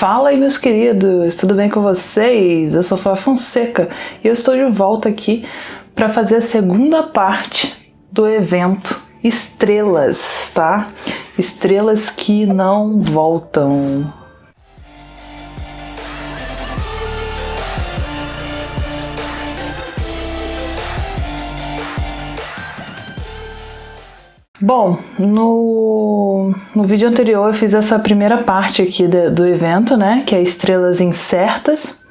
Fala aí, meus queridos, tudo bem com vocês? Eu sou Flávia Fonseca e eu estou de volta aqui para fazer a segunda parte do evento Estrelas, tá? Estrelas que não voltam. Bom, no vídeo anterior eu fiz essa primeira parte aqui do evento, né, que é estrelas incertas,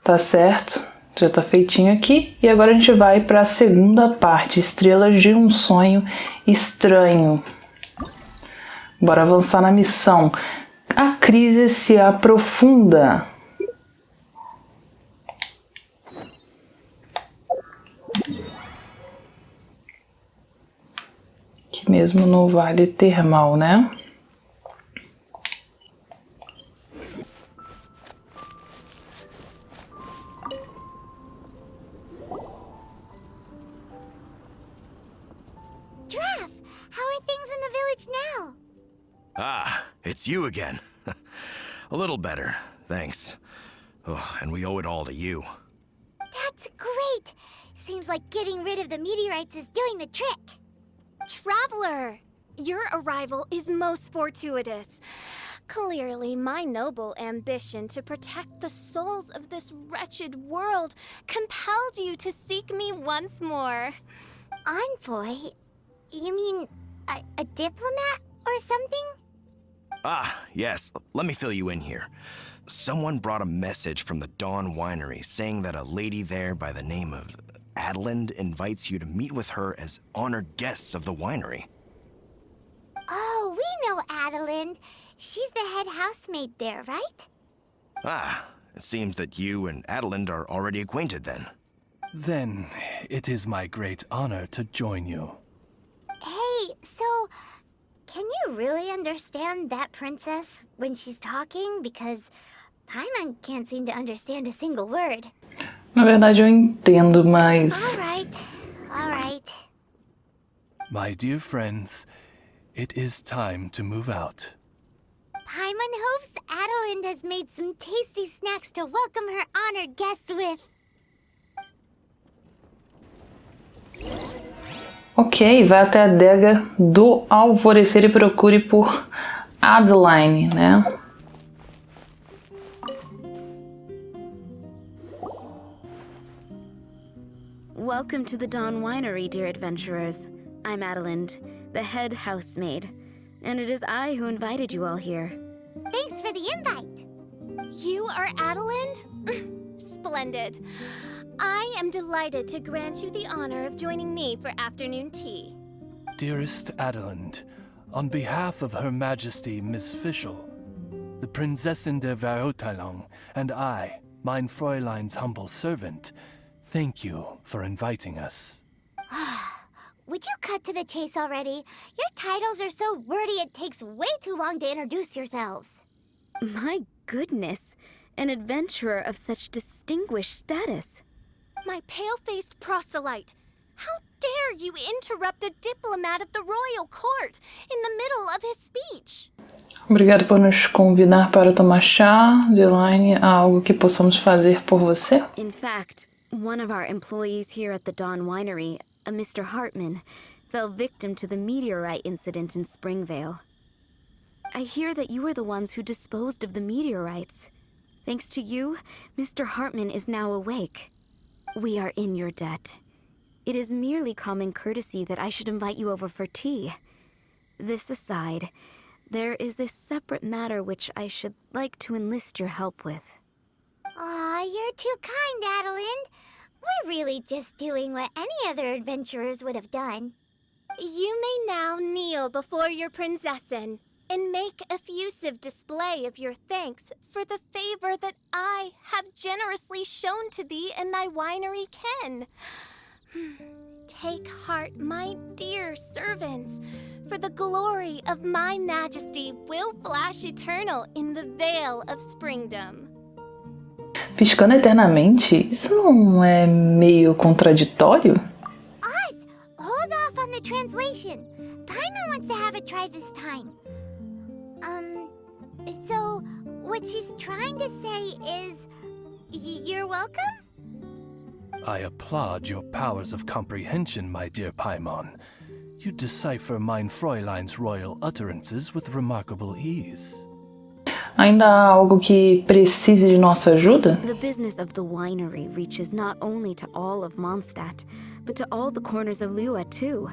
tá certo? Já tá feitinho aqui, e agora a gente vai para a segunda parte, estrelas de um sonho estranho. Bora avançar na missão. A crise se aprofunda. Mesmo no vale termal, né? Giraffe, how are things in the village now? Ah, it's you again. A little better, thanks. Oh, and we owe it all to you. That's great! Seems like getting rid of the meteorites is doing the trick. Traveler, your arrival is most fortuitous. Clearly, my noble ambition to protect the souls of this wretched world compelled you to seek me once more. Envoy? You mean a diplomat or something? Ah, yes, let me fill you in here. Someone brought a message from the Dawn Winery saying that a lady there by the name of Adeline invites you to meet with her as honored guests of the winery. Oh, we know Adeline. She's the head housemaid there, right? Ah, it seems that you and Adeline are already acquainted then. Then it is my great honor to join you. Hey, so can you really understand that princess when she's talking? Because Paimon can't seem to understand a single word. Na verdade eu entendo, mas... All right. My dear friends, it is time to move out. Paimon hopes Adeline has made some tasty snacks to welcome her honored guests with. Ok, vai até a adega do alvorecer e procure por Adeline, né? Welcome to the Dawn Winery, dear adventurers. I'm Adeline, the head housemaid, and it is I who invited you all here. Thanks for the invite. You are Adeline? Splendid. I am delighted to grant you the honor of joining me for afternoon tea. Dearest Adeline, on behalf of Her Majesty Miss Fischl, the Prinzessin der Verurteilung, and I, mein Fräulein's humble servant, thank you for inviting us. Would you cut to the chase already? Your titles are so wordy it takes way too long to introduce yourselves. My goodness, an adventurer of such distinguished status. My pale-faced proselyte. How dare you interrupt a diplomat of the royal court in the middle of his speech? Obrigado por nos convidar para tomar chá. Adeline, há algo que possamos fazer por você? In fact, one of our employees here at the Dawn Winery, a Mr. Hartman, fell victim to the meteorite incident in Springvale. I hear that you were the ones who disposed of the meteorites. Thanks to you, Mr. Hartman is now awake. We are in your debt. It is merely common courtesy that I should invite you over for tea. This aside, there is a separate matter which I should like to enlist your help with. Aw, you're too kind, Adeline. We're really just doing what any other adventurers would have done. You may now kneel before your Prinzessin and make effusive display of your thanks for the favor that I have generously shown to thee and thy winery ken. Take heart, my dear servants, for the glory of my majesty will flash eternal in the vale of springdom. Piscando eternamente? Isso não é meio contraditório? Oz, hold off on the translation. Paimon wants to have a try this time. So, what she's trying to say is, you're welcome? I applaud your powers of comprehension, my dear Paimon. You decipher mein Fräulein's royal utterances with remarkable ease. Ainda há algo que precise de nossa ajuda? The business of the winery reaches not only to all of Mondstadt, but to all the corners of Lua, too.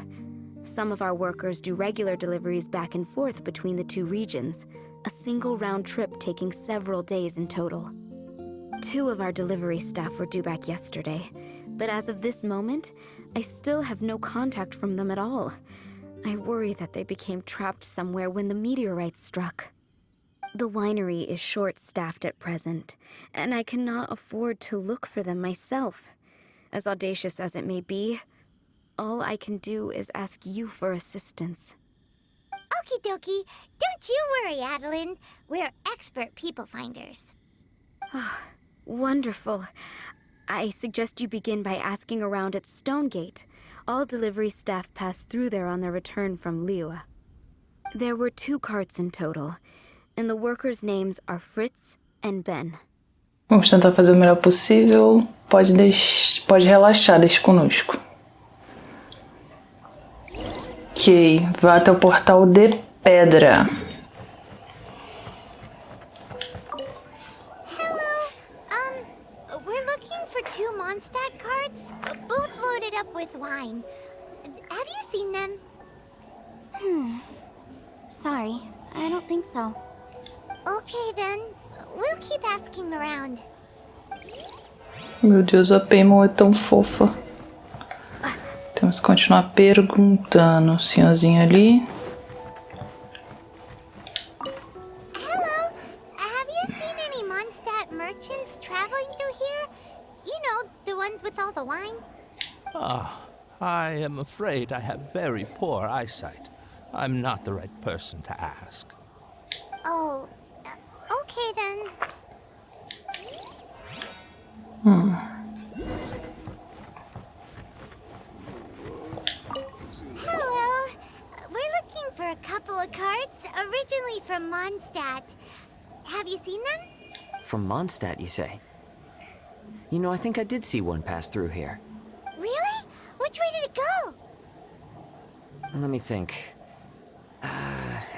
Some of our workers do regular deliveries back and forth between the two regions, a single round trip taking several days in total. 2 of our delivery staff were due back yesterday, but as of this moment, I still have no contact from them at all. I worry that they became trapped somewhere when the meteorite struck. The winery is short-staffed at present, and I cannot afford to look for them myself. As audacious as it may be, all I can do is ask you for assistance. Okie dokie. Don't you worry, Adeline. We're expert people finders. Wonderful. I suggest you begin by asking around at Stonegate. All delivery staff pass through there on their return from Lua. There were 2 carts in total, and the workers' names are Fritz and Ben. Vamos tentar fazer o melhor possível. Pode relaxar, deixe conosco. Ok, vá até o portal de pedra. We're looking for 2 Mondstadt carts, both loaded up with wine. Have you seen them? Sorry, I don't think so. Okay then, we'll keep asking around. Meu Deus, a Paimon é tão fofa. Temos que continuar perguntando. O senhorzinho ali. Hello, have you seen any Mondstadt merchants traveling through here? You know, the ones with all the wine? I am afraid I have very poor eyesight. I'm not the right person to ask. Oh, okay then. Hello, we're looking for a couple of carts, originally from Mondstadt. Have you seen them? From Mondstadt, you say? You know, I think I did see one pass through here. Really? Which way did it go? Let me think.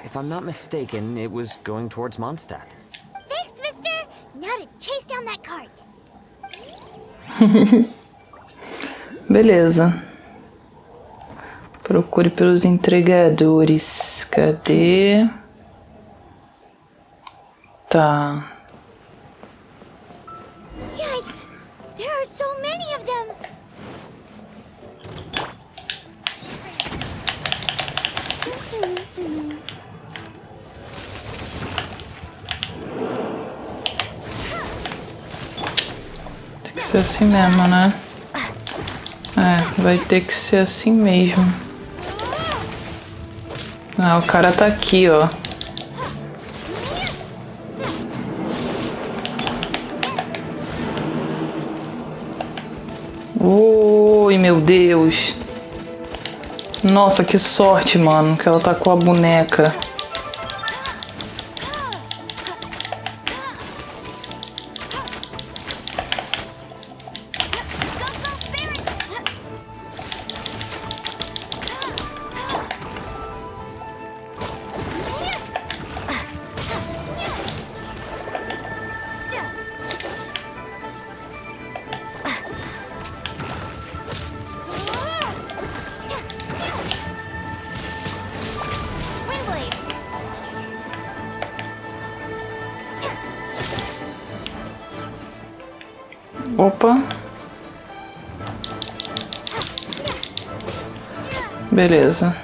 If I'm not mistaken, it was going towards Mondstadt. Thanks, mister! Now to chase down that cart. Beleza. Procure pelos entregadores. Cadê? Tá. Yikes! There are so many of them! Tem que ser assim mesmo, né? É, vai ter que ser assim mesmo. Ah, o cara tá aqui, ó. Oi, meu Deus. Nossa, que sorte, mano, que ela tá com a boneca. Opa. Beleza.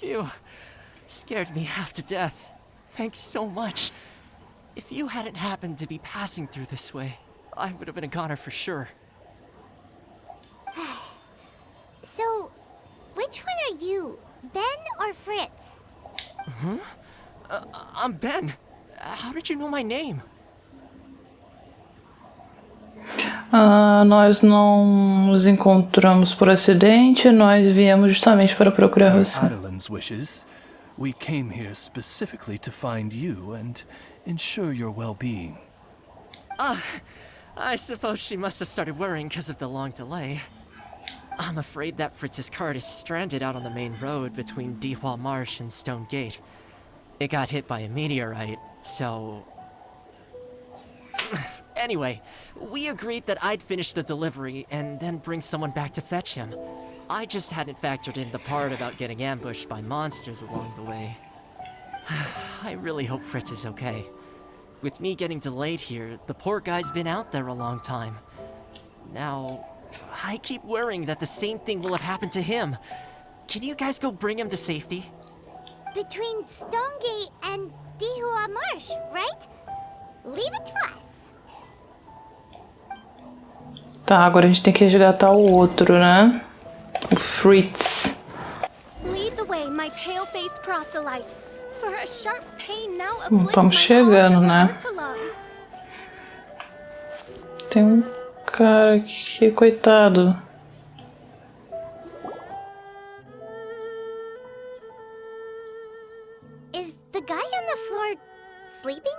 Phew. Scared me half to death. Thanks so much. If you hadn't happened to be passing through this way, I would have been a goner for sure. So, which one are you? Ben or Fritz? I'm Ben. How did you know my name? Nós não nos encontramos por acidente, nós viemos justamente para procurar você. Adelin's wishes. We came here specifically to find you and ensure your well-being. I suppose she must have started worrying because of the long delay. I'm afraid that Fritz's cart is stranded out on the main road between Dihua Marsh and Stone Gate. It got hit by a meteorite, so... Anyway, we agreed that I'd finish the delivery and then bring someone back to fetch him. I just hadn't factored in the part about getting ambushed by monsters along the way. I really hope Fritz is okay. With me getting delayed here, the poor guy's been out there a long time. Now, I keep worrying that the same thing will have happened to him. Can you guys go bring him to safety? Between Stonegate and Dihua Marsh, right? Leave it to us. Tá, agora a gente tem que resgatar o outro, né? O Fritz. Lead the way, my pale-faced proselyte. For a sharp pain now afflicts Estamos chegando, né? Tem um cara aqui, coitado. Is the guy on the floor sleeping?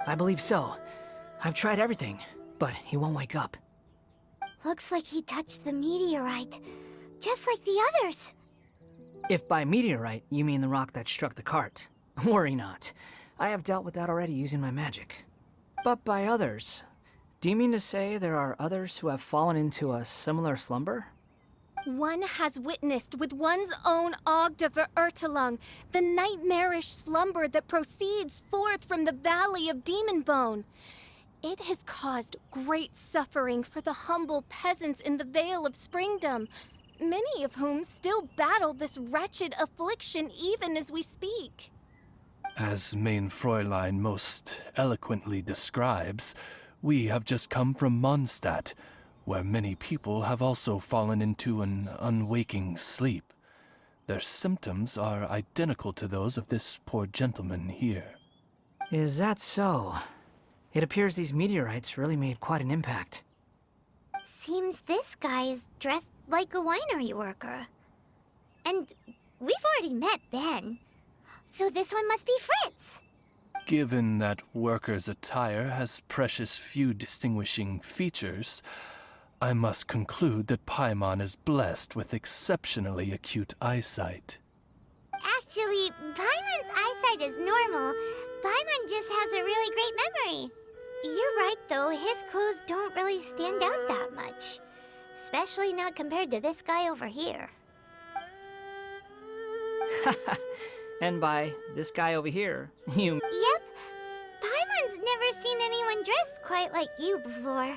I believe so. I've tried everything, but he won't wake up. Looks like he touched the meteorite, just like the others. If by meteorite you mean the rock that struck the cart, worry not. I have dealt with that already using my magic. But by others, do you mean to say there are others who have fallen into a similar slumber? One has witnessed with one's own Ogde Ertelung the nightmarish slumber that proceeds forth from the Valley of Demonbone. It has caused great suffering for the humble peasants in the Vale of Springdom, many of whom still battle this wretched affliction even as we speak. As Mein Fräulein most eloquently describes, we have just come from Mondstadt, where many people have also fallen into an unwaking sleep. Their symptoms are identical to those of this poor gentleman here. Is that so? It appears these meteorites really made quite an impact. Seems this guy is dressed like a winery worker. And we've already met Ben, so this one must be Fritz. Given that worker's attire has precious few distinguishing features, I must conclude that Paimon is blessed with exceptionally acute eyesight. Actually, Paimon's eyesight is normal. Paimon just has a really great memory. You're right, though. His clothes don't really stand out that much. Especially not compared to this guy over here. And by this guy over here, you... Yep. Paimon's never seen anyone dressed quite like you before.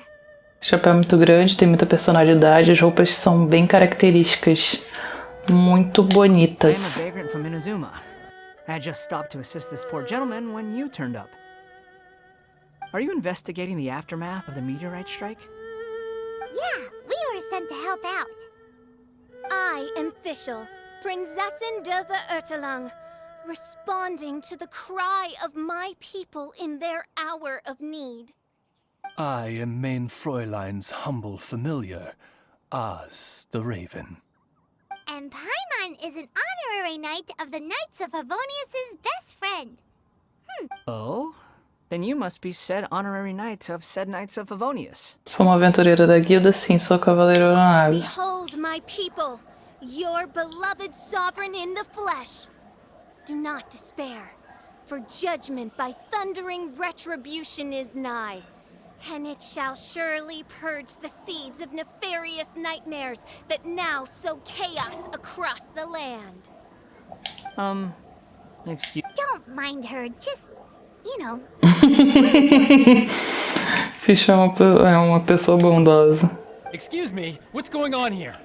O chapéu é muito grande, tem muita personalidade, as roupas são bem características, muito bonitas. I am a vagrant from Inazuma. I had just stopped to assist this poor gentleman when you turned up. Are you investigating the aftermath of the meteorite strike? Yeah, we were sent to help out. I am Fischl, Prinzessin der Ertelung, responding to the cry of my people in their hour of need. I am Mein Fräulein's humble familiar, Oz the Raven. And Paimon is an honorary knight of the Knights of Favonius' best friend. Oh? Then you must be said honorary knights of said Knights of Favonius. Sou uma aventureira da guilda, sim, sou cavaleiro na nave. Behold my people, your beloved sovereign in the flesh. Do not despair, for judgment by thundering retribution is nigh. And it shall surely purge the seeds of nefarious nightmares that now sow chaos across the land. Excuse... Don't mind her, just, you know. Fisch é uma pessoa bondosa. Excuse me, what's going on here?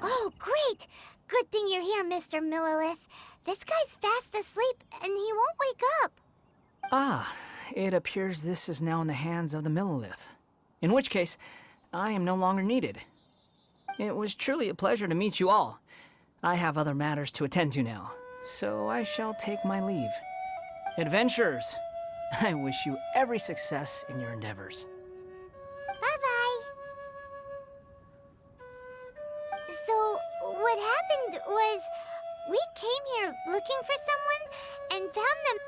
Oh, great! Good thing you're here, Mr. Millilith. This guy's fast asleep, and he won't wake up. Ah, it appears this is now in the hands of the Millilith. In which case, I am no longer needed. It was truly a pleasure to meet you all. I have other matters to attend to now, so I shall take my leave. Adventurers, I wish you every success in your endeavors. We came here looking for someone and found them.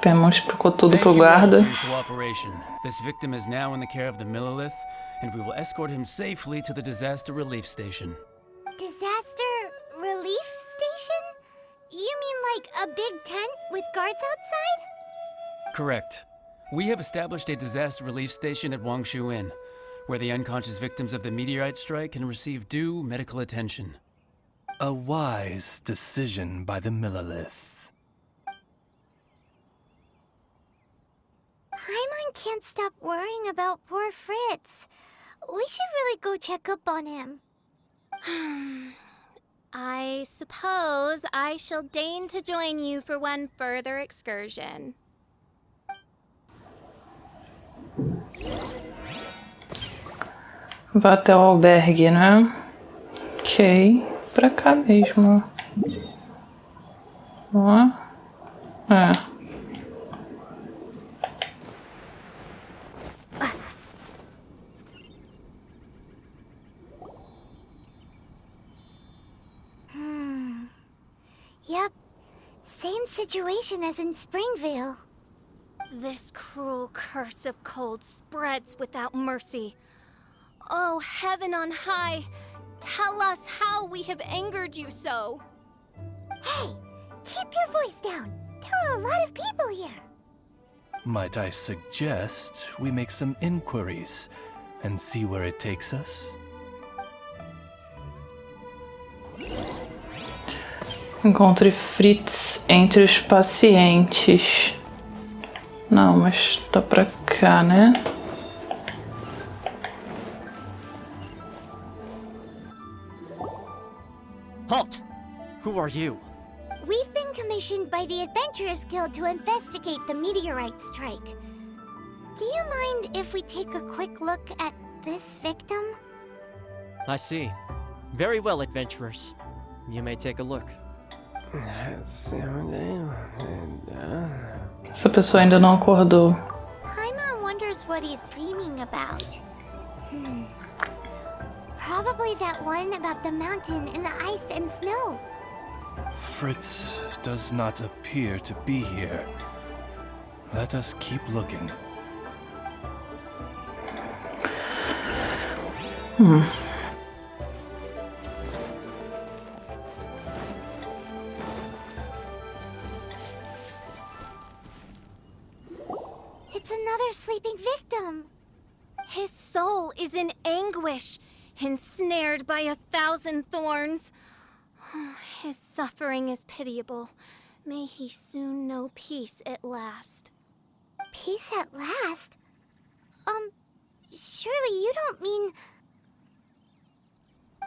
Pemon explicou tudo pro Thank you all guarda. for your cooperation. This victim is now in the care of the Millilith, and we will escort him safely to the disaster relief station. Disaster relief station? You mean like a big tent with guards outside? Correct. We have established a disaster relief station at Wangshu Inn, where the unconscious victims of the meteorite strike can receive due medical attention. A wise decision by the Millilith. Paimon can't stop worrying about poor Fritz. We should really go check up on him. I suppose I shall deign to join you for one further excursion. Vá até o albergue, né? Ok. Pra cá mesmo. Ó. É. Yep. Same situation as in Springvale. This cruel curse of cold spreads without mercy. Oh, heaven on high, tell us how we have angered you so. Hey! Keep your voice down! There are a lot of people here! Might I suggest we make some inquiries and see where it takes us? Encontre Fritz entre os pacientes. Não, mas tá pra cá, né? Halt! Who are you? We've been commissioned by the Adventurers Guild to investigate the meteorite strike. Do you mind if we take a quick look at this victim? I see. Very well, adventurers. You may take a look. Essa pessoa ainda não acordou. Paimon wonders what he's dreaming about. Probably that one about the mountain and the ice and snow. Fritz does not appear to be here. Let us keep looking. It's another sleeping victim. His soul is in anguish, ensnared by 1,000 thorns. His suffering is pitiable. May he soon know peace at last. Peace at last? Surely you don't mean...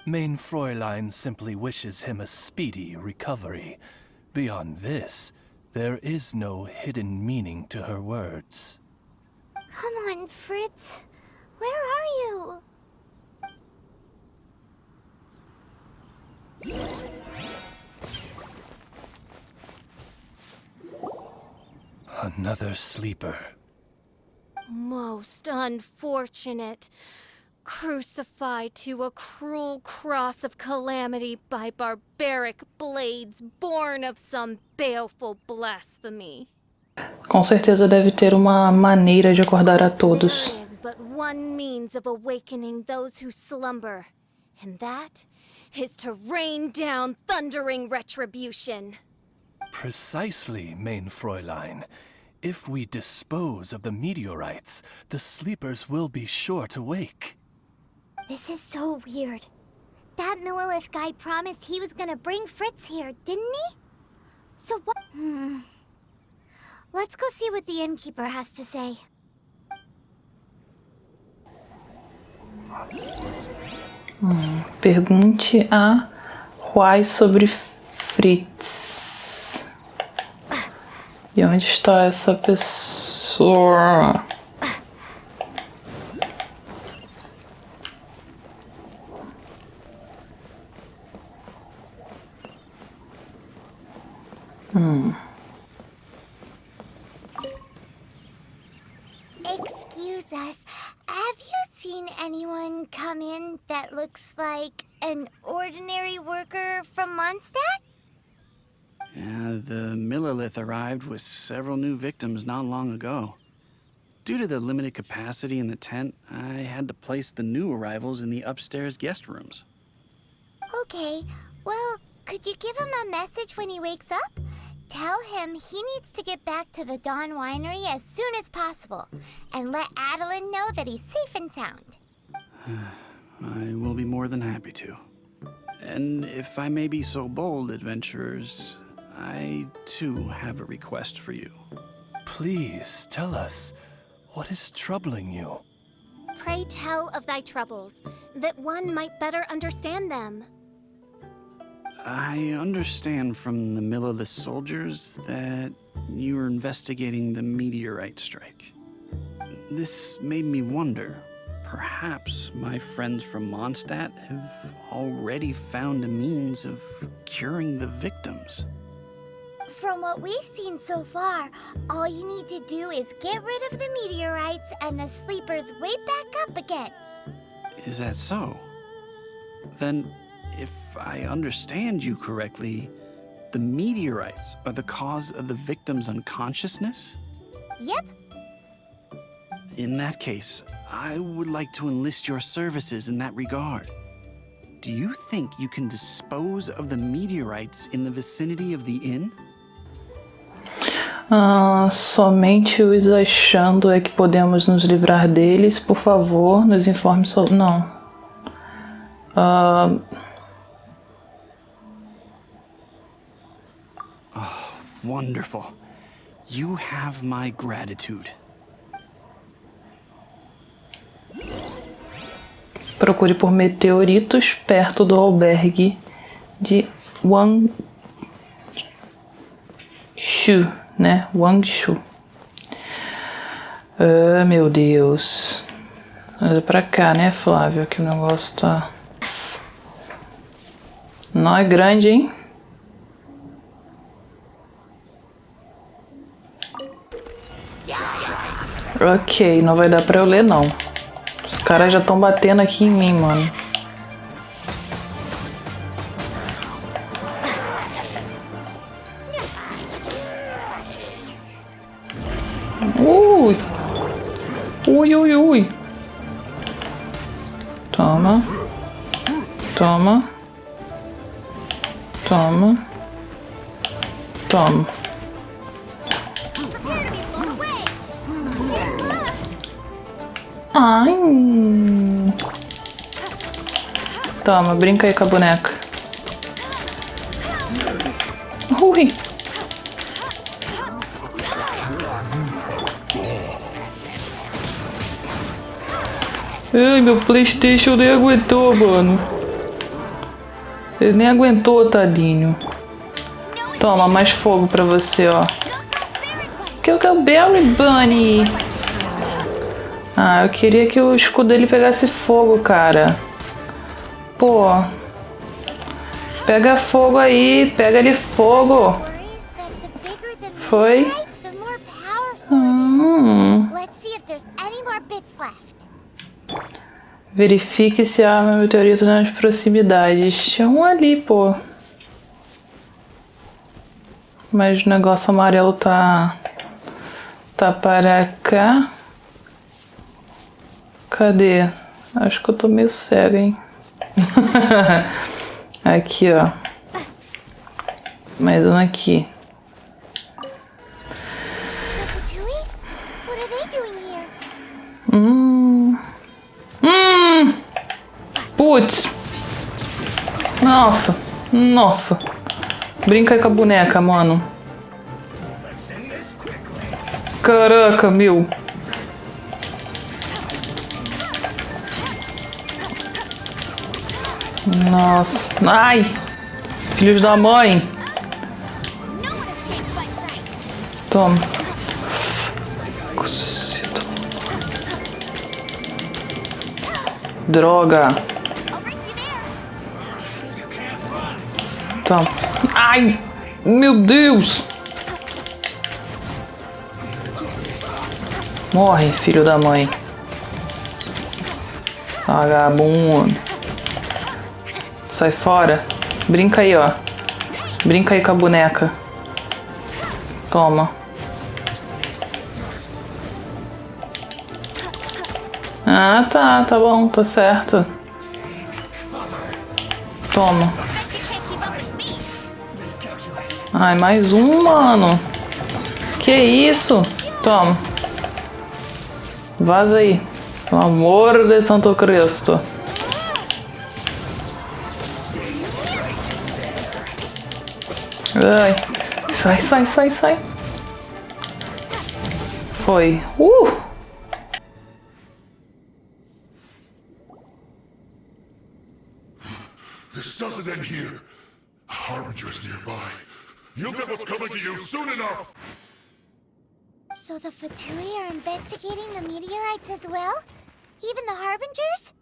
Mein Fräulein simply wishes him a speedy recovery. Beyond this, there is no hidden meaning to her words. Come on, Fritz. Where are you? Another sleeper. Most unfortunate. Crucified to a cruel cross of calamity by barbaric blades born of some baleful blasphemy. Com certeza deve ter uma maneira de acordar a todos. There is but one means of awakening those who slumber, and that is to rain down thundering retribution. Precisely, Mein Fräulein. If we dispose of the meteorites, the sleepers will be sure to wake. This is so weird. That Millilith guy promised he was gonna bring Fritz here, didn't he? So what? Let's go see what the innkeeper has to say. Pergunte a Huai sobre Fritz. E onde está essa pessoa? Excuse us, have you seen anyone come in that looks like an ordinary worker from Mondstadt? Yeah, the Millilith arrived with several new victims not long ago. Due to the limited capacity in the tent, I had to place the new arrivals in the upstairs guest rooms. Okay, well, could you give him a message when he wakes up? Tell him he needs to get back to the Dawn Winery as soon as possible, and let Adeline know that he's safe and sound. I will be more than happy to. And if I may be so bold, adventurers, I too have a request for you. Please tell us, what is troubling you? Pray tell of thy troubles, that one might better understand them. I understand from the Millilith soldiers that you are investigating the meteorite strike. This made me wonder, perhaps my friends from Mondstadt have already found a means of curing the victims. From what we've seen so far, all you need to do is get rid of the meteorites and the sleepers wake back up again. Is that so? Then, if I understand you correctly, the meteorites are the cause of the victim's unconsciousness? Yep. In that case, I would like to enlist your services in that regard. Do you think you can dispose of the meteorites in the vicinity of the inn? Somente os achando é que podemos nos livrar deles. Por favor, nos informe sobre... Não. Oh, wonderful. You have my gratitude. Procure por meteoritos perto do albergue de Wangshu, né? Wangshu. Ah, meu Deus. Olha pra cá, né, Flávio? Que o negócio tá... Não é grande, hein? Ok, não vai dar pra eu ler, não. Os caras já estão batendo aqui em mim, mano. Ui! Ui, ui, ui! Toma. Toma. Toma. Toma. Ai. Toma, brinca aí com a boneca. Ui. Ai, meu PlayStation nem aguentou, mano. Ele nem aguentou, tadinho. Toma, mais fogo pra você, ó. Que é o Berry Bunny. Ah, eu queria que o escudo dele pegasse fogo, cara. Pô. Pega fogo aí, pega ali fogo. Foi? Verifique se há um meteorito nas proximidades. Tinha um ali, pô. Mas o negócio amarelo tá para cá. Cadê? Acho que eu tô meio cega, hein? Aqui, ó. Mais um aqui. Putz. Nossa. Nossa. Brinca aí com a boneca, mano. Caraca, meu. Nossa. Ai! Filhos da mãe! Toma. Droga! Toma. Ai! Meu Deus! Morre, filho da mãe. Vagabundo. Sai fora. Brinca aí, ó. Brinca aí com a boneca. Toma. Ah, tá bom, tá certo. Toma. Ai, mais um, mano. Que isso? Toma. Vaza aí. Pelo amor de Santo Cristo. Ai. Sai. Foi. This doesn't end here. A harbinger's nearby. You'll get what's coming to you soon enough! So the Fatui are investigating the meteorites as well? Even the harbingers?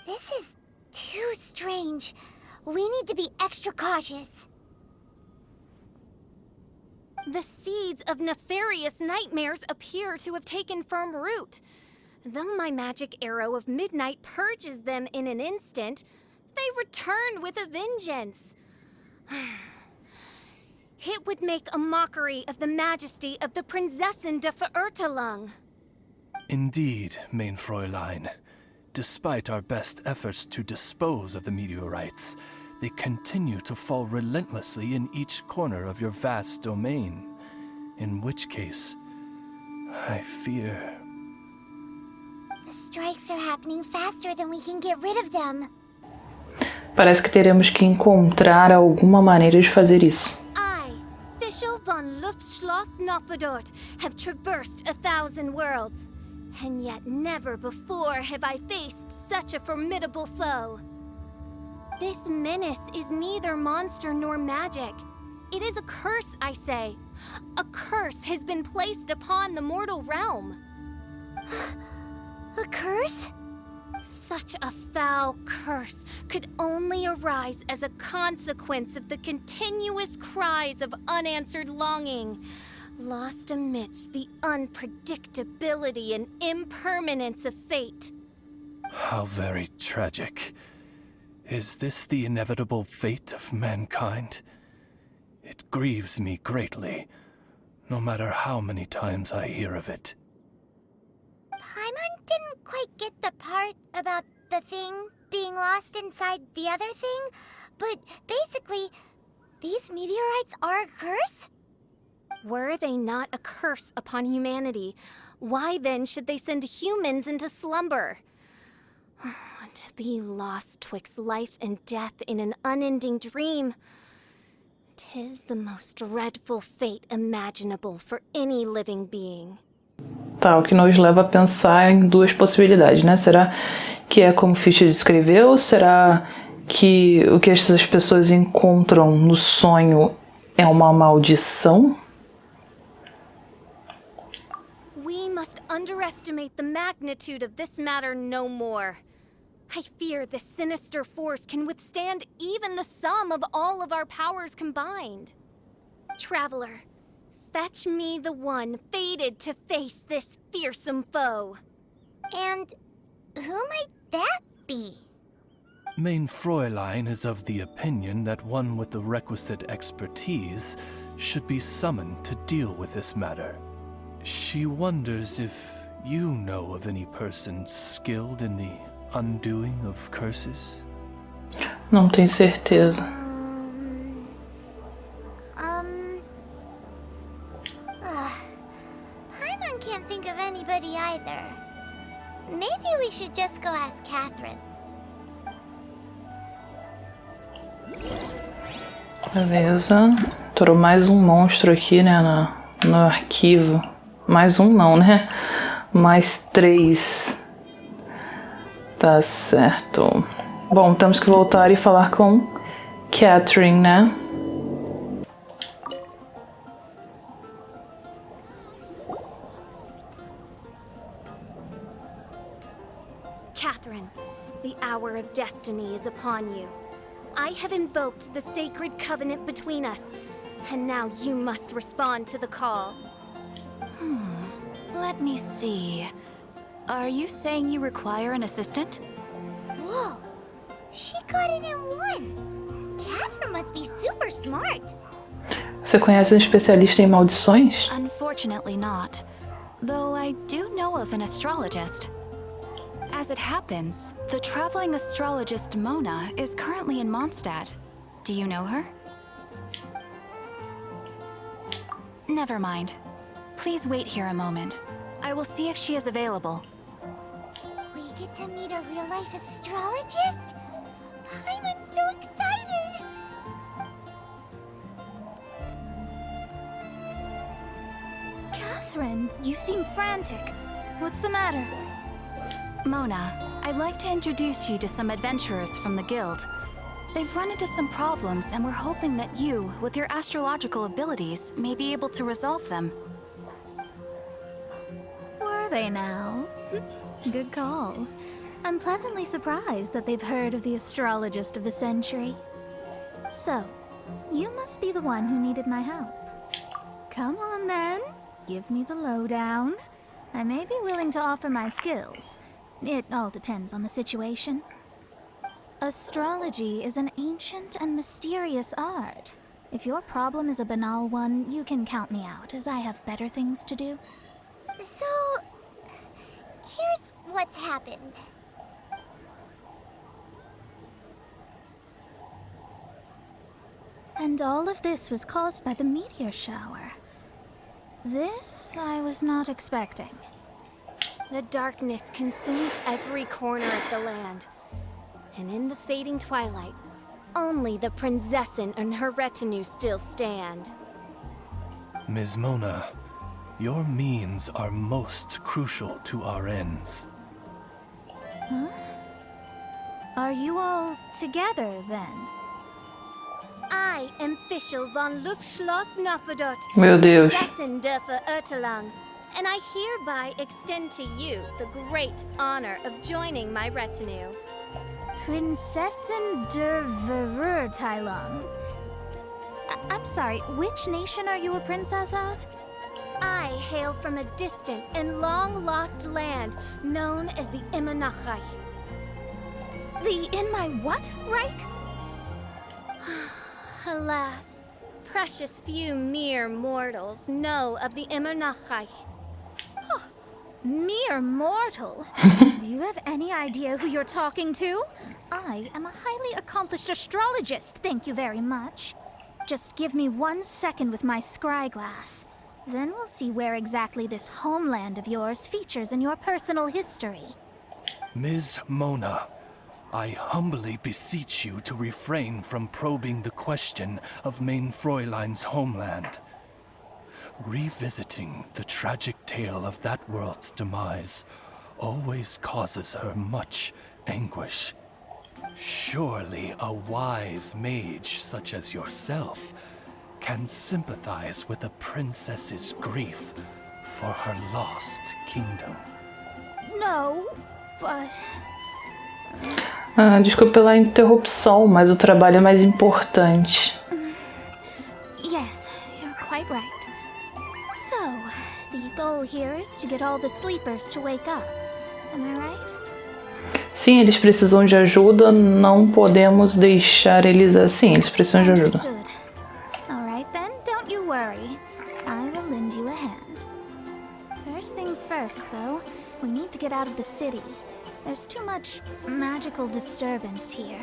This is too strange. We need to be extra cautious. The seeds of nefarious nightmares appear to have taken firm root. Though my magic arrow of midnight purges them in an instant, they return with a vengeance. It would make a mockery of the majesty of the Prinzessin de Verurtelung. Indeed, mein Fräulein. Despite our best efforts to dispose of the meteorites, they continue to fall relentlessly in each corner of your vast domain. In which case, I fear... The strikes are happening faster than we can get rid of them. Parece que teremos que encontrar alguma maneira de fazer isso. Fischl von Luftschloss Nofedort have traversed 1,000 worlds, and yet never before have I faced such a formidable foe. This menace is neither monster nor magic. It is a curse, I say. A curse has been placed upon the mortal realm. A curse? Such a foul curse could only arise as a consequence of the continuous cries of unanswered longing, lost amidst the unpredictability and impermanence of fate. How very tragic. Is this the inevitable fate of mankind? It grieves me greatly, no matter how many times I hear of it. Paimon didn't quite get the part about the thing being lost inside the other thing, but basically, these meteorites are a curse? Were they not a curse upon humanity, why then should they send humans into slumber? To be lost twixt life and death in an unending dream. 'Tis the most dreadful fate imaginable for any living being. Tá, o que nos leva a pensar em duas possibilidades, né? Será que é como Fischl descreveu? Ou será que o que essas pessoas encontram no sonho é uma maldição? We must underestimate the magnitude of this matter no more. I fear this sinister force can withstand even the sum of all of our powers combined. Traveler, fetch me the one fated to face this fearsome foe. And who might that be? Mein Fräulein is of the opinion that one with the requisite expertise should be summoned to deal with this matter. She wonders if you know of any person skilled in the undoing of curses? Não tenho certeza. Paimon can't think of anybody either. Maybe we should just go ask Catherine. Beleza. Trouxe mais um monstro aqui, né, no arquivo. Mais um não, né? Mais 3. Tá certo. Bom, temos que voltar e falar com Catherine, né? Catherine, the hour of destiny is upon you. I have invoked the sacred covenant between us, and now you must respond to the call. Let me see. Are you saying you require an assistant? Whoa! She got it in one! Catherine must be super smart. Você conhece um especialista em maldições? Unfortunately not. Though I do know of an astrologist. As it happens, the traveling astrologist Mona is currently in Mondstadt. Do you know her? Never mind. Please wait here a moment. I will see if she is available. We get to meet a real-life astrologist? I'm so excited! Catherine, you seem frantic. What's the matter? Mona, I'd like to introduce you to some adventurers from the guild. They've run into some problems and we're hoping that you, with your astrological abilities, may be able to resolve them. Were they now? Good call. I'm pleasantly surprised that they've heard of the astrologist of the century. So, you must be the one who needed my help. Come on then, give me the lowdown. I may be willing to offer my skills. It all depends on the situation. Astrology is an ancient and mysterious art. If your problem is a banal one, you can count me out, as I have better things to do. So, here's what's happened. And all of this was caused by the meteor shower. This I was not expecting. The darkness consumes every corner of the land. And in the fading twilight, only the Prinzessin and her retinue still stand. Ms. Mona, your means are most crucial to our ends. Huh? Are you all together, then? I am Fischl von Luftschloss Nofadot, Meu Deus. Prinzessin der Verirrtelang, and I hereby extend to you the great honor of joining my retinue. Prinzessin der Verirrtelang. I'm sorry, which nation are you a princess of? I hail from a distant and long-lost land known as the Imanachai. The in my what, Reich? Alas, precious few mere mortals know of the Imanachai. Mere mortal? Do you have any idea who you're talking to? I am a highly accomplished astrologist, thank you very much. Just give me 1 second with my scryglass. Then we'll see where exactly this homeland of yours features in your personal history. Ms. Mona, I humbly beseech you to refrain from probing the question of Main Fräulein's homeland. Revisiting the tragic tale of that world's demise always causes her much anguish. Surely a wise mage such as yourself can sympathize with a princess's grief for her lost kingdom. No, but... Desculpa pela interrupção, mas o trabalho é mais importante. Yes, you're quite right. So, the goal here is to get all the sleepers to wake up. Am I right? Sim, eles precisam de ajuda, não podemos deixar eles assim, eles precisam de ajuda. Understood. All right then, don't you worry. I will lend you a hand. First things first, though, we need to get out of the city. There's too much magical disturbance here.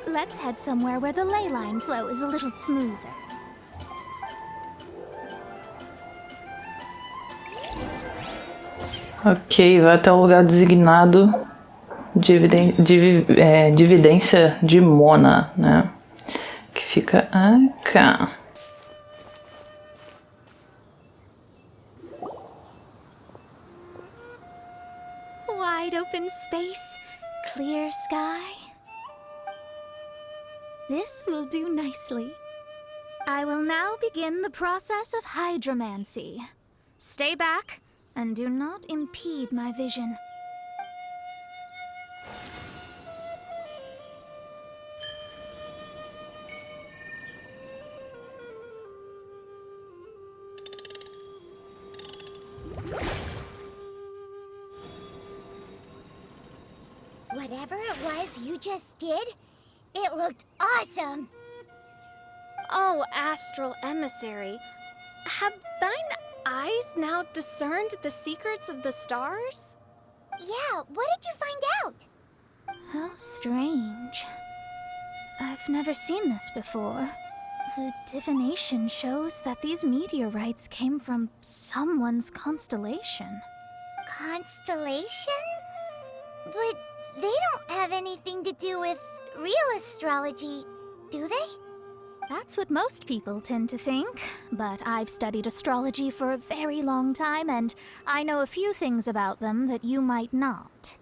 Let's head somewhere where the ley line flow is a little smoother. Ok, vai até o lugar designado de evidência de Mona, né? Que fica cá. Wide open space, clear sky. This will do nicely. I will now begin the process of hydromancy. Stay back and do not impede my vision. Whatever it was you just did, it looked awesome! Oh, Oh, astral emissary, have thine eyes now discerned the secrets of the stars? Yeah, what did you find out? How strange. I've never seen this before. The divination shows that these meteorites came from someone's constellation. Constellation? But they don't have anything to do with real astrology, do they? That's what most people tend to think, but I've studied astrology for a very long time, and I know a few things about them that you might not.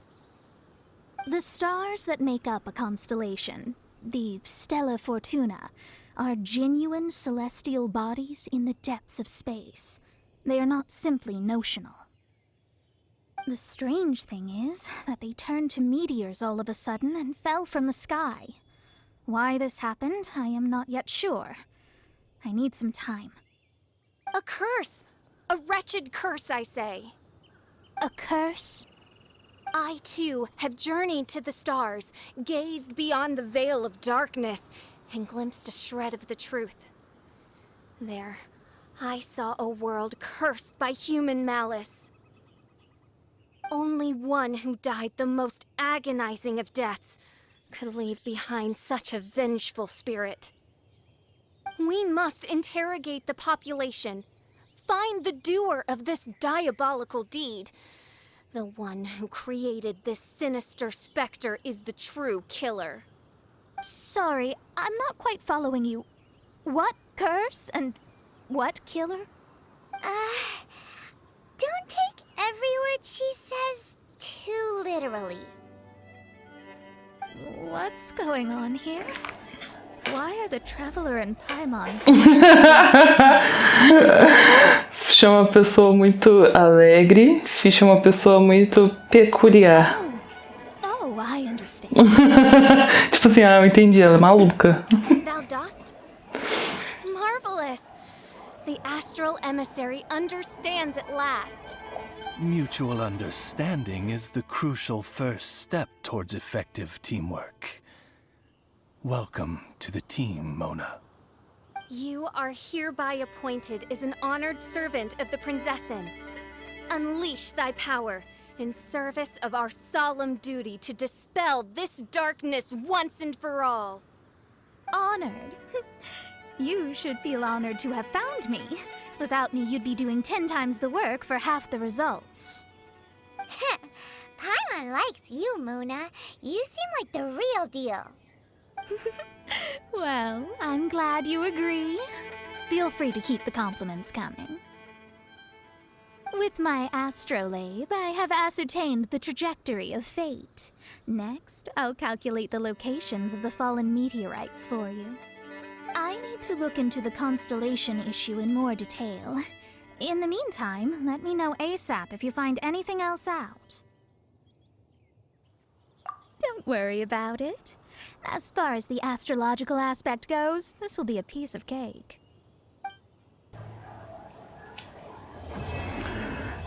The stars that make up a constellation, the Stella Fortuna, are genuine celestial bodies in the depths of space. They are not simply notional. The strange thing is that they turned to meteors all of a sudden and fell from the sky. Why this happened, I am not yet sure. I need some time. A curse! A wretched curse, I say. A curse? I, too, have journeyed to the stars, gazed beyond the veil of darkness, and glimpsed a shred of the truth. There, I saw a world cursed by human malice. Only one who died the most agonizing of deaths could leave behind such a vengeful spirit. We must interrogate the population, find the doer of this diabolical deed. The one who created this sinister specter is the true killer. Sorry, I'm not quite following you. What curse and what killer? Don't take every word she says too literally. What's going on here? Why are the Traveler and Paimon? Ficha é uma pessoa muito alegre. Ficha é uma pessoa muito peculiar. Oh, I understand. Tipo assim, eu entendi, ela é maluca. Thou dost? Marvelous! The astral emissary understands at last. Mutual understanding is the crucial first step towards effective teamwork. Welcome to the team, Mona. You are hereby appointed as an honored servant of the Prinzessin. Unleash thy power in service of our solemn duty to dispel this darkness once and for all. Honored? You should feel honored to have found me. Without me, you'd be doing 10 times the work for half the results. Paimon likes you, Mona. You seem like the real deal. Well, I'm glad you agree. Feel free to keep the compliments coming. With my astrolabe, I have ascertained the trajectory of fate. Next, I'll calculate the locations of the fallen meteorites for you. I need to look into the constellation issue in more detail. In the meantime, let me know ASAP if you find anything else out. Don't worry about it. As far as the astrological aspect goes, this will be a piece of cake.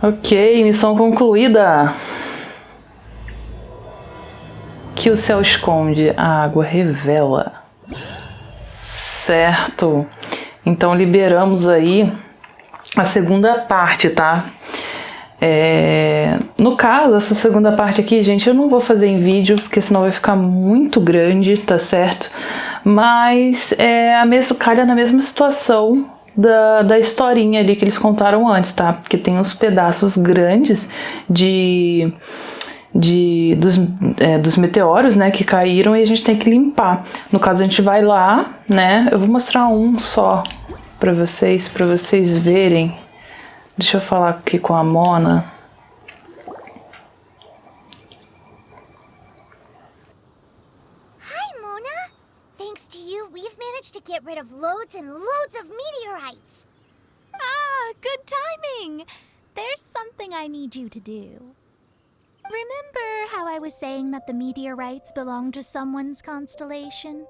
Ok, missão concluída. Que o céu esconde, a água revela. Certo. Então liberamos aí a segunda parte, tá? No caso, essa segunda parte aqui, gente, eu não vou fazer em vídeo, porque senão vai ficar muito grande, tá certo? Mas calha na mesma situação da historinha ali que eles contaram antes, tá? Porque tem uns pedaços grandes dos meteoros, né, que caíram e a gente tem que limpar. No caso, a gente vai lá, né? Eu vou mostrar um só pra vocês verem. Deixa eu falar aqui com a Mona. Hi, Mona. Thanks to you, we've managed to get rid of loads and loads of meteorites. Ah, good timing. There's something I need you to do. Remember how I was saying that the meteorites belong to someone's constellation?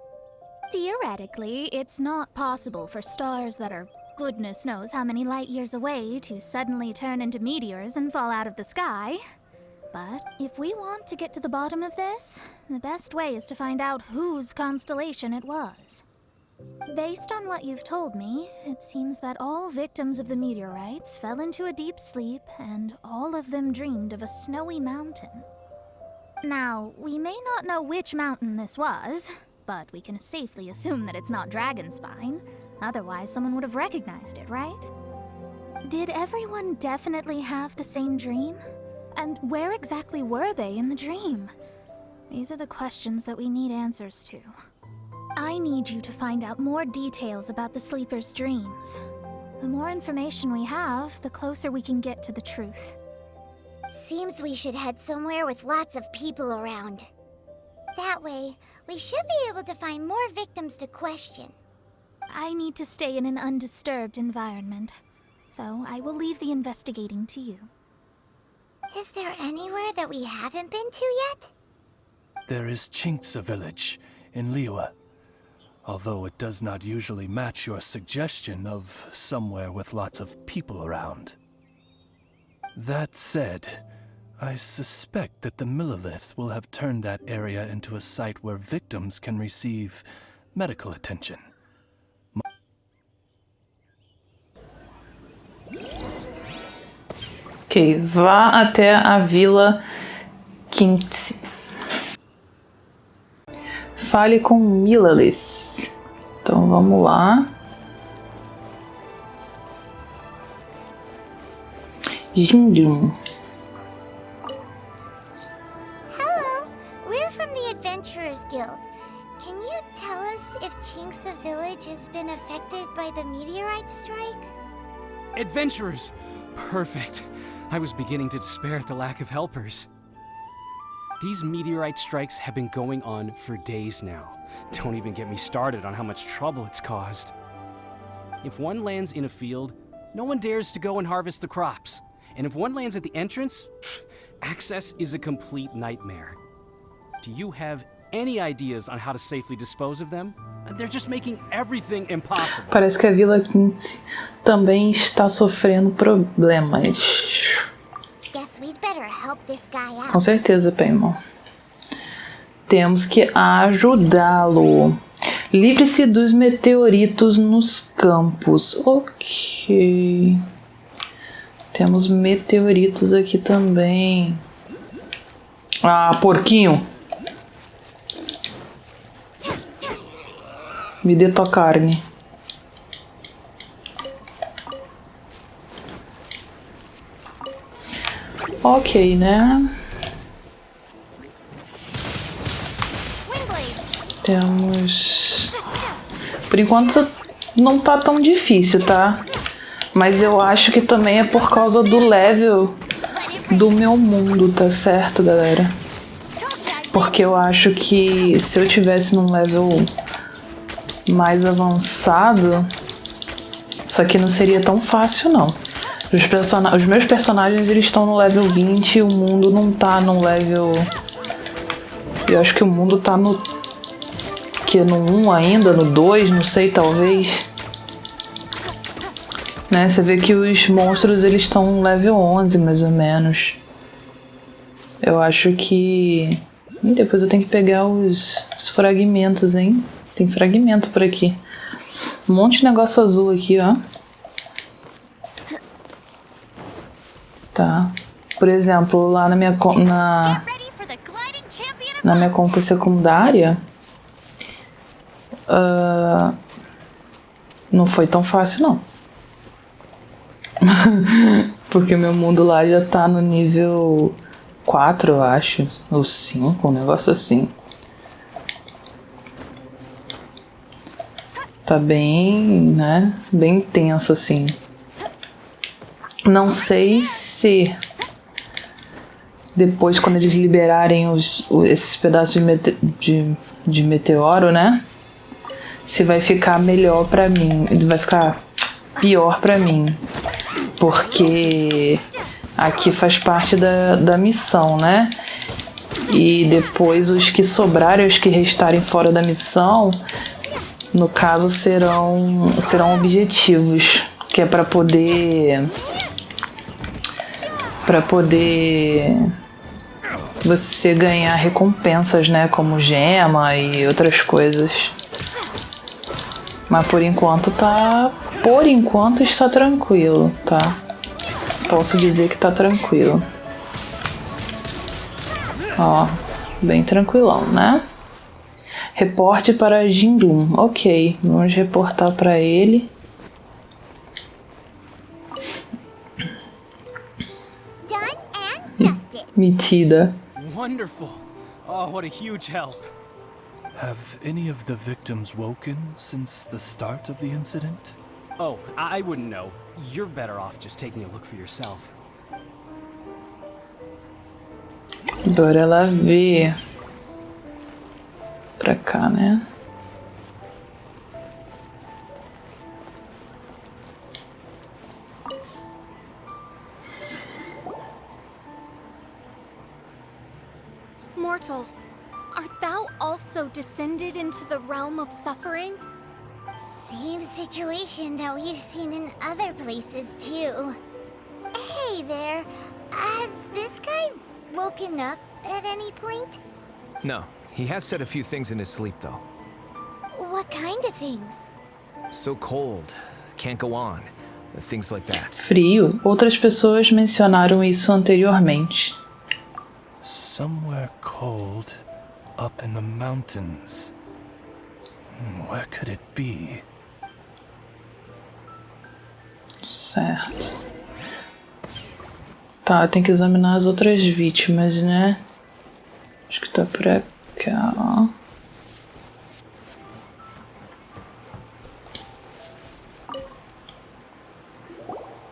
Theoretically, it's not possible for stars that are goodness knows how many light years away to suddenly turn into meteors and fall out of the sky. But if we want to get to the bottom of this, the best way is to find out whose constellation it was. Based on what you've told me, it seems that all victims of the meteorites fell into a deep sleep, and all of them dreamed of a snowy mountain. Now, we may not know which mountain this was, but we can safely assume that it's not Dragonspine. Otherwise, someone would have recognized it, right? Did everyone definitely have the same dream? And where exactly were they in the dream? These are the questions that we need answers to. I need you to find out more details about the sleepers' dreams. The more information we have, the closer we can get to the truth. Seems we should head somewhere with lots of people around. That way, we should be able to find more victims to question. I need to stay in an undisturbed environment, so I will leave the investigating to you. Is there anywhere that we haven't been to yet? There is Chinksa village in Liyue, although it does not usually match your suggestion of somewhere with lots of people around. That said, I suspect that the Millelith will have turned that area into a site where victims can receive medical attention. Ok, vá até a Vila Quincy. Fale com Millelith. Então vamos lá. Jinjin. Hello, we're from the Adventurers Guild. Can you tell us if Chinksa village has been affected by the meteorite strike? Adventurers! Perfect. I was beginning to despair at the lack of helpers. These meteorite strikes have been going on for days now. Don't even get me started on how much trouble it's caused. If one lands in a field, no one dares to go and harvest the crops. And if one lands at the entrance, access is a complete nightmare. Do you have any ideas on how to safely dispose of them? They're just making everything impossible. Parece que a Vila Quincy também está sofrendo problemas. Guess we'd better help this guy out. Com certeza, Paimon. Temos que ajudá-lo. Livre-se dos meteoritos nos campos. Ok. Temos meteoritos aqui também. Ah, porquinho. Me dê tua carne. Ok, né? Temos... Por enquanto não tá tão difícil, tá? Mas eu acho que também é por causa do level do meu mundo, tá certo, galera? Porque eu acho que se eu tivesse num level mais avançado, isso aqui não seria tão fácil, não. Os meus personagens, eles estão no level 20 e o mundo não tá no level... Eu acho que o mundo tá no... Que no 1 ainda, no 2, não sei, talvez. Né? Você vê que os monstros, eles estão no level 11, mais ou menos. Eu acho que... E depois eu tenho que pegar os fragmentos, hein? Tem fragmento por aqui. Um monte de negócio azul aqui, ó. Tá. Por exemplo, lá na minha conta secundária, não foi tão fácil, não. Porque meu mundo lá já tá no nível 4, eu acho. Ou 5, um negócio assim. Tá bem, né? Bem tenso, assim. Não sei se depois, quando eles liberarem esses pedaços de meteoro, né? Se vai ficar melhor pra mim. Vai ficar pior pra mim. Porque aqui faz parte da missão, né? E depois os que sobrarem, os que restarem fora da missão, no caso serão objetivos. Que é pra poder você ganhar recompensas, né, como gema e outras coisas. Mas por enquanto tá... Por enquanto está tranquilo, tá? Posso dizer que tá tranquilo. Ó, bem tranquilão, né? Reporte para Jindum. Ok, vamos reportar para ele. Metida. Wonderful. Oh, what a huge help. Have any of the victims woken since the start of the incident? Oh, I wouldn't know. You're better off just taking a look for yourself. Bora lá ver. Pra cá, né? Mortal, art thou also descended into the realm of suffering? Same situation that we've seen in other places, too. Hey there, has this guy woken up at any point? No, he has said a few things in his sleep, though. What kind of things? So cold, can't go on, things like that. Frio. Outras pessoas mencionaram isso anteriormente. Somewhere cold, up in the mountains. Where could it be? Certo. Tá, tem que examinar as outras vítimas, né? Acho que tá por cá, ó.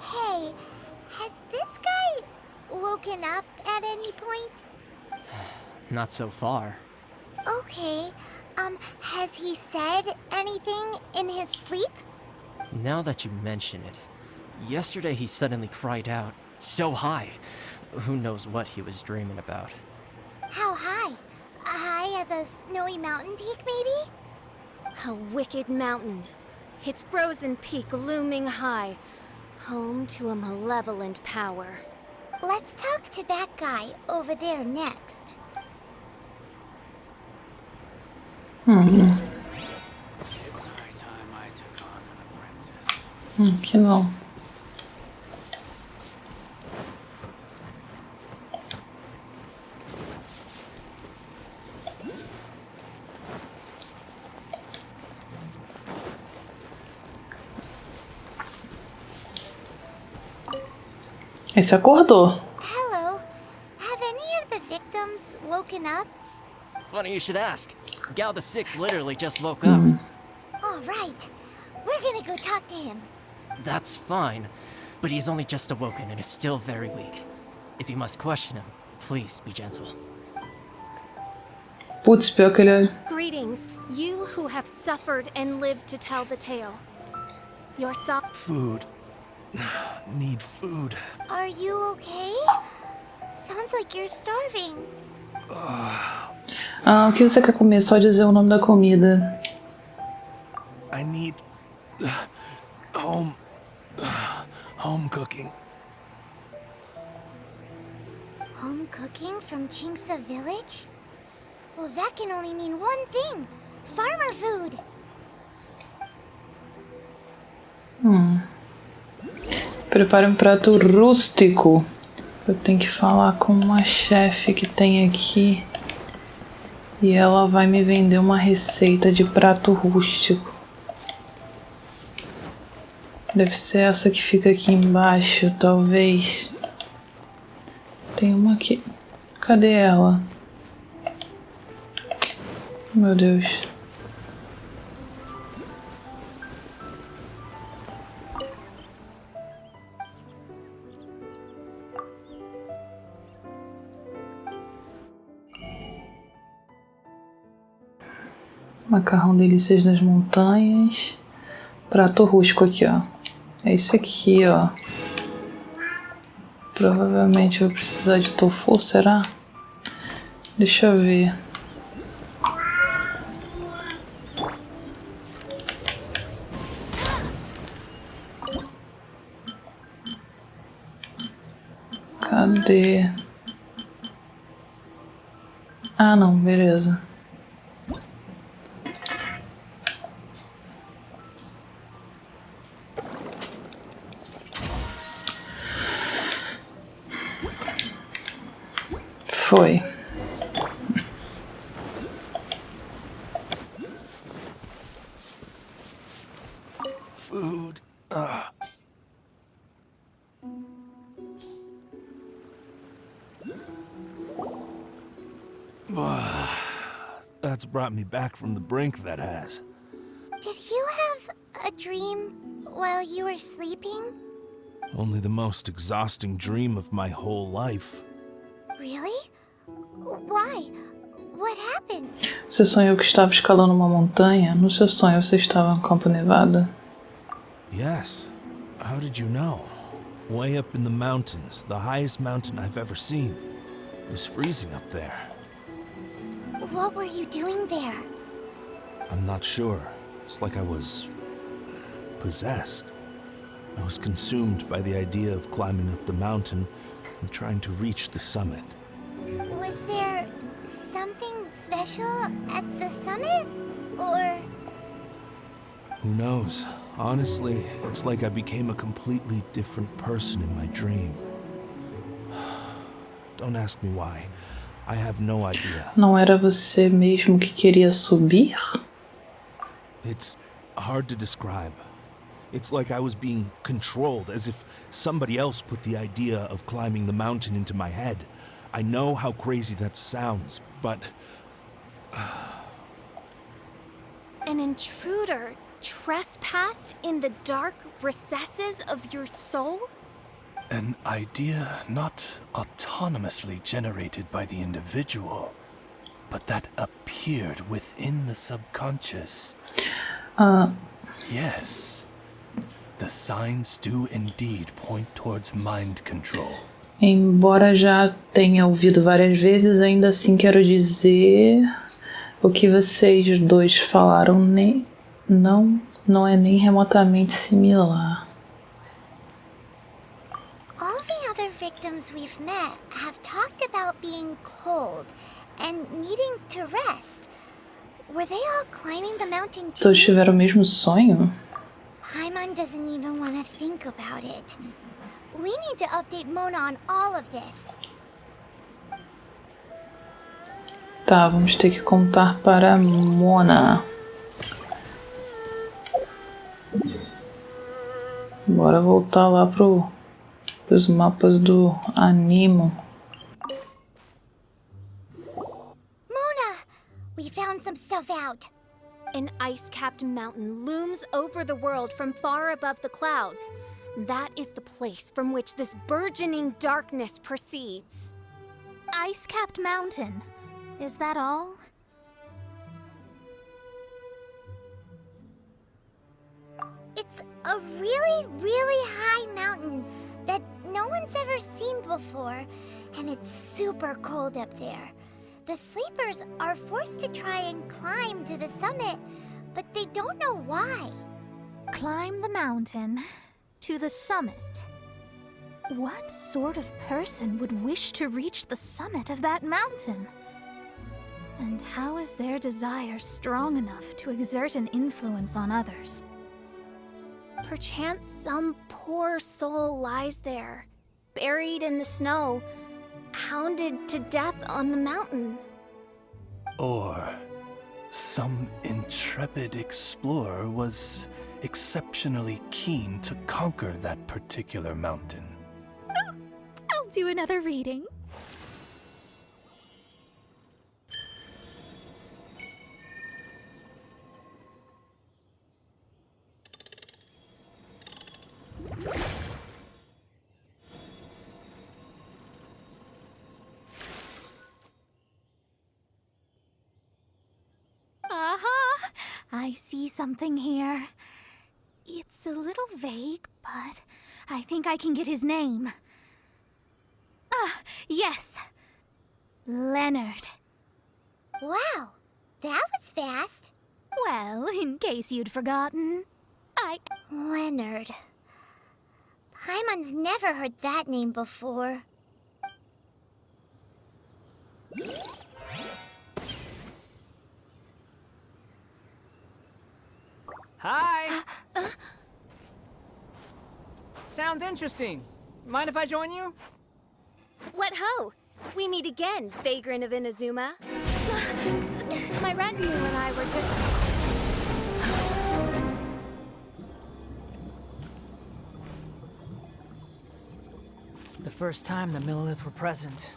Hey, has this guy woken up at any point? Not so far. Okay, has he said anything in his sleep? Now that you mention it, yesterday he suddenly cried out, so high. Who knows what he was dreaming about. How high? High as a snowy mountain peak, maybe? A wicked mountain. Its frozen peak looming high, home to a malevolent power. Let's talk to that guy over there next. Que não. Esse acordou. Hello. Have any of the victims woken up? Funny you should ask. Gal the Six literally just woke up. All right. We're gonna go talk to him. That's fine, but he's only just awoken and is still very weak. If you must question him, please be gentle. Putz, pior que ele... Greetings, you who have suffered and lived to tell the tale. Your Food. Need food. Are you okay? Sounds like you're starving. Ah, o que você quer comer? Só dizer o nome da comida. I need... home cooking. Home cooking from Chinksa village? Well, that can only mean one thing. Farmer food. Prepare um prato rústico. Eu tenho que falar com uma chefe que tem aqui. E ela vai me vender uma receita de prato rústico. Deve ser essa que fica aqui embaixo, talvez. Tem uma aqui. Cadê ela? Meu Deus. Macarrão delícias das montanhas. Prato rústico aqui, ó. É isso aqui, ó. Provavelmente eu vou precisar de tofu, será? Deixa eu ver. Cadê? Ah, não, beleza. Foi. Food. That's brought me back from the brink, that has. Did you have a dream while you were sleeping? Only the most exhausting dream of my whole life. Really? Why? What happened? Você sonhou que estava escalando uma montanha? No seu sonho você estava em Campo Nevada? Yes. How did you know? Way up in the mountains, the highest mountain I've ever seen. It was freezing up there. What were you doing there? I'm not sure. It's like I was possessed. I was consumed by the idea of climbing up the mountain and trying to reach the summit. Was there something special at the summit? Or... Who knows? Honestly, it's like I became a completely different person in my dream. Don't ask me why. I have no idea. Não era você mesmo que queria subir? It's hard to describe. It's like I was being controlled, as if somebody else put the idea of climbing the mountain into my head. I know how crazy that sounds, but... An intruder trespassed in the dark recesses of your soul? An idea not autonomously generated by the individual, but that appeared within the subconscious. Yes. The signs do indeed point towards mind control. Embora já tenha ouvido várias vezes, ainda assim quero dizer o que vocês dois falaram não é nem remotamente similar. All the other victims we've met have talked about being cold and needing to rest. Were they all climbing the mountain too? Todos tiveram o mesmo sonho? Paimon doesn't even want to think about it. We need to update Mona on all of this. Tá, vamos ter que contar para Mona. Bora voltar lá pros mapas do Animo. Mona! We found some stuff out. An ice-capped mountain looms over the world from far above the clouds. That is the place from which this burgeoning darkness proceeds. Ice-capped mountain. Is that all? It's a really, really high mountain that no one's ever seen before, and it's super cold up there. The sleepers are forced to try and climb to the summit, but they don't know why. Climb the mountain to the summit. What sort of person would wish to reach the summit of that mountain? And how is their desire strong enough to exert an influence on others? Perchance some poor soul lies there, buried in the snow, hounded to death on the mountain. Or some intrepid explorer was exceptionally keen to conquer that particular mountain. I'll do another reading. I see something here. It's a little vague, but I think I can get his name. Ah, yes. Leonard. Wow, that was fast. Well, in case you'd forgotten, Leonard. Paimon's never heard that name before. Hi! Sounds interesting. Mind if I join you? What ho! We meet again, vagrant of Inazuma. My retinue and I were just... The first time the Millelith were present,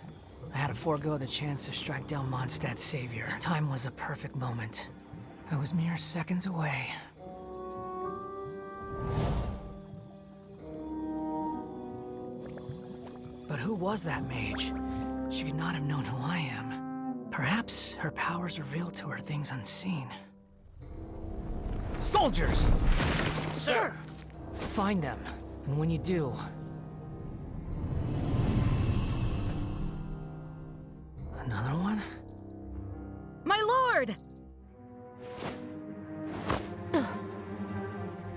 I had to forego the chance to strike down Mondstadt's savior. This time was a perfect moment. I was mere seconds away. But who was that mage? She could not have known who I am. Perhaps her powers revealed to her things unseen. Soldiers! Sir! Find them, and when you do... Another one? My lord!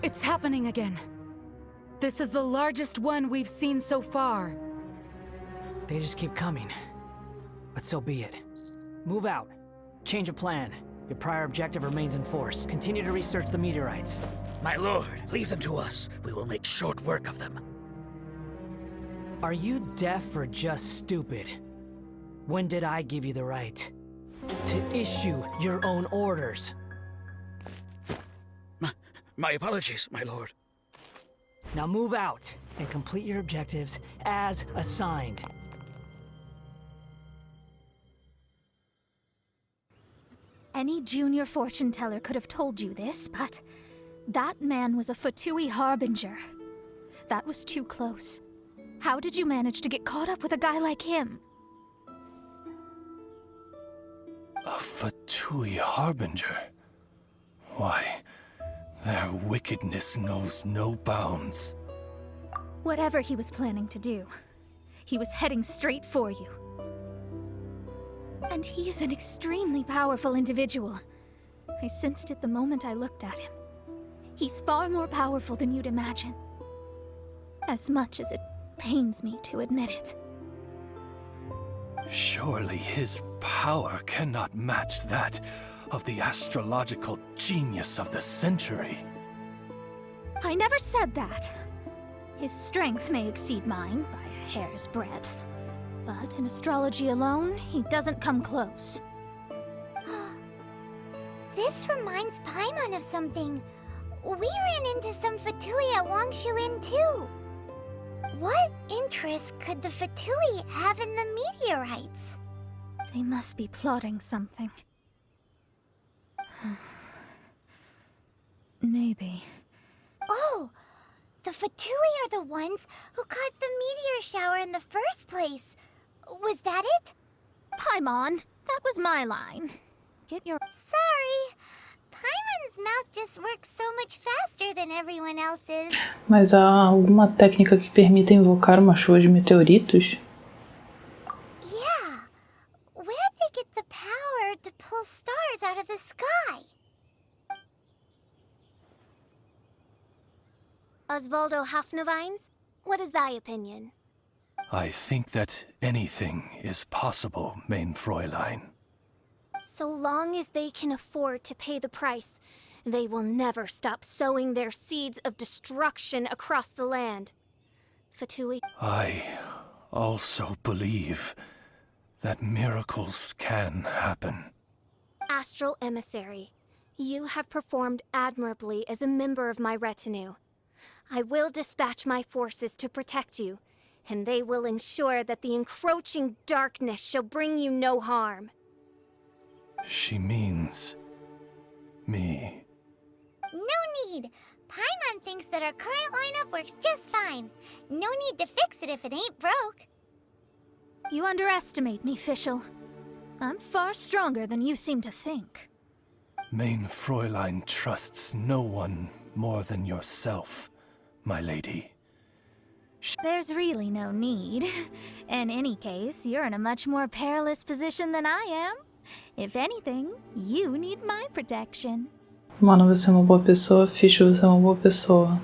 It's happening again. This is the largest one we've seen so far. They just keep coming. But so be it. Move out. Change of plan. Your prior objective remains in force. Continue to research the meteorites. My lord, leave them to us. We will make short work of them. Are you deaf or just stupid? When did I give you the right to issue your own orders? My apologies, my lord. Now move out and complete your objectives as assigned. Any junior fortune teller could have told you this, but that man was a Fatui harbinger. That was too close. How did you manage to get caught up with a guy like him? A Fatui harbinger? Why, their wickedness knows no bounds. Whatever he was planning to do, he was heading straight for you. And he is an extremely powerful individual. I sensed it the moment I looked at him. He's far more powerful than you'd imagine. As much as it pains me to admit it. Surely his power cannot match that of the astrological genius of the century. I never said that. His strength may exceed mine by a hair's breadth. But in astrology alone, he doesn't come close. This reminds Paimon of something. We ran into some Fatui at Wangshu Inn too. What interest could the Fatui have in the meteorites? They must be plotting something. Maybe. Oh! The Fatui are the ones who caused the meteor shower in the first place. Was that it? Paimon, that was my line. Get your... Sorry. Paimon's mouth just works so much faster than everyone else's. Mas há alguma técnica que permita invocar uma chuva de meteoritos? Yeah. Where'd they get the power to pull stars out of the sky? Osvaldo Hafnavines, what is thy opinion? I think that anything is possible, mein Fräulein. So long as they can afford to pay the price, they will never stop sowing their seeds of destruction across the land. Fatui. I also believe that miracles can happen. Astral Emissary, you have performed admirably as a member of my retinue. I will dispatch my forces to protect you, and they will ensure that the encroaching darkness shall bring you no harm. She means... me. No need. Paimon thinks that our current lineup works just fine. No need to fix it if it ain't broke. You underestimate me, Fischl. I'm far stronger than you seem to think. Mein Fräulein trusts no one more than yourself, my lady. There's really no need. In any case, you're in a much more perilous position than I am. If anything, you need my protection. Mano, você é uma boa pessoa. Fischl, você é uma boa pessoa.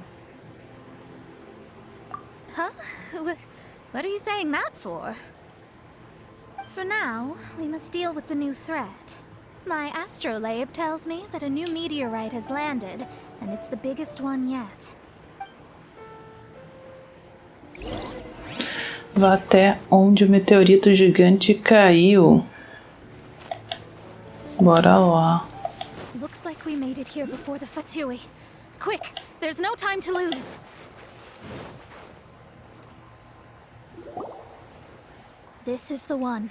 Huh? What are you saying that for? For now, we must deal with the new threat. My astrolabe tells me that a new meteorite has landed, and it's the biggest one yet. Vá até onde o meteorito gigante caiu. Bora lá. Looks like we made it here before the Fatui. Quick, there's no time to lose. This is the one.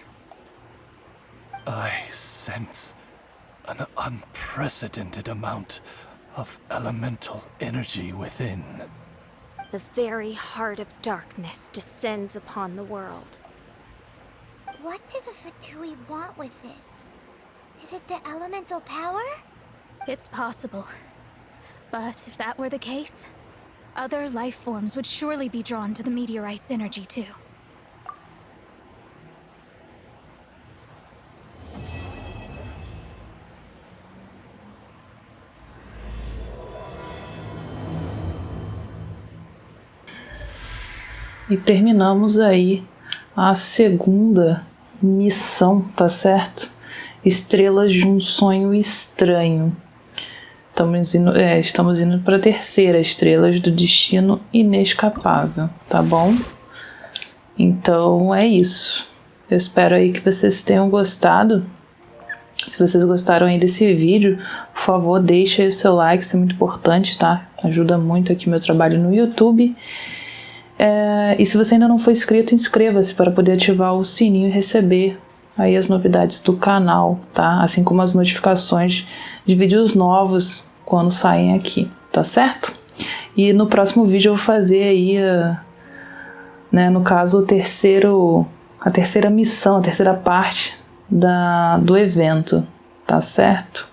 I sense an unprecedented amount of elemental energy within. The very heart of darkness descends upon the world. What do the Fatui want with this? Is it the elemental power? It's possible. But if that were the case, other life forms would surely be drawn to the meteorite's energy too. E terminamos aí a segunda missão, tá certo? Estrelas de um sonho estranho. Estamos indo para a terceira, estrelas do destino inescapável, tá bom? Então é isso. Eu espero aí que vocês tenham gostado. Se vocês gostaram aí desse vídeo, por favor, deixa aí o seu like, isso é muito importante, tá? Ajuda muito aqui meu trabalho no YouTube. E se você ainda não for inscrito, inscreva-se para poder ativar o sininho e receber aí as novidades do canal, tá? Assim como as notificações de vídeos novos quando saem aqui, tá certo? E no próximo vídeo eu vou fazer aí, no caso, a terceira missão, a terceira parte do evento, tá certo?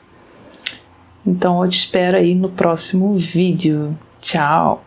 Então eu te espero aí no próximo vídeo. Tchau!